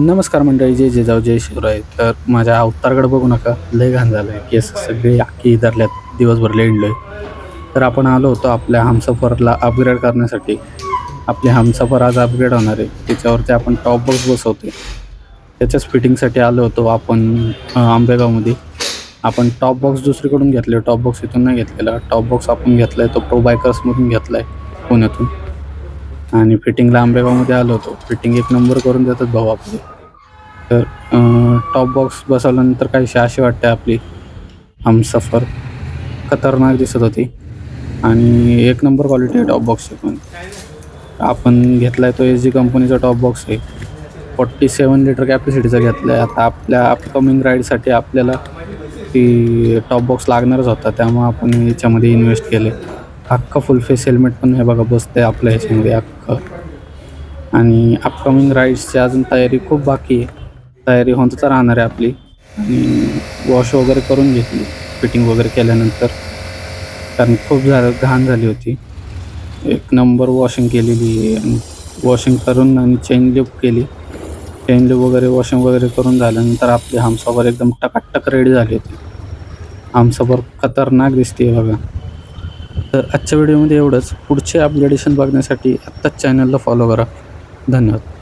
नमस्कार मंडळी, जय जिजाऊ जय शिवराय. तर माझ्या अवतारकडे बघू नका, लय घाण झालं आहे. केस सगळे आखी धरल्यात, दिवसभर लेंडलोय. तर आपण आलो होतो आपल्या हमसफरला अपग्रेड करण्यासाठी. आपली हमसफर आज अपग्रेड होणार आहे, त्याच्यावरती आपण टॉप बॉक्स बसवतो. त्याच्याच फिटिंगसाठी आलो होतो आपण आंबेगावमध्ये. आपण टॉप बॉक्स दुसरीकडून घेतले, टॉप बॉक्स इथून नाही घेतलेला. टॉप बॉक्स आपण घेतला आहे तो प्रो बायकर्समधून घेतला आहे, पुण्यातून. आणि फिटिंगला आंबेगावमध्ये आलो होतो. फिटिंग एक नंबर करून देतात भाऊ आपले. तर टॉप बॉक्स बसवल्यानंतर काहीशी अशी वाटते आपली हमसफर खतरनाक दिसत होती आणि एक नंबर क्वालिटी आहे टॉप बॉक्सची. पण आपण घेतला आहे तो SG कंपनीचा टॉप बॉक्स आहे. 47 लिटर कॅपॅसिटीचा घेतला आहे. आता आपल्या अपकमिंग राईडसाठी आपल्याला ती टॉप बॉक्स लागणारच होता, त्यामुळे आपण याच्यामध्ये इन्व्हेस्ट केले. अख्खं फुल फेस हेल्मेट पण हे बघा बसतं आहे आपल्या ह्याच्यामध्ये अख्खं. आणि अपकमिंग राईड्सची अजून तयारी खूप बाकी आहे. तयारी होतच राहणार आहे आपली. आणि वॉश वगैरे करून घेतली फिटिंग वगैरे केल्यानंतर, कारण खूप घाण झाली होती. एक नंबर वॉशिंग केलेली आहे. आणि वॉशिंग करून आणि चेन लूप केली. चेन लूप वगैरे वॉशिंग वगैरे करून झाल्यानंतर आपली हमसफर एकदम टकाटक रेडी झाली होती. हमसफर खतरनाक दिसते बघा. तर आजच्या व्हिडिओमध्ये एवढंच. पुढचे अपग्रेडेशन बघण्यासाठी आत्ताच चॅनलला फॉलो करा. धन्यवाद.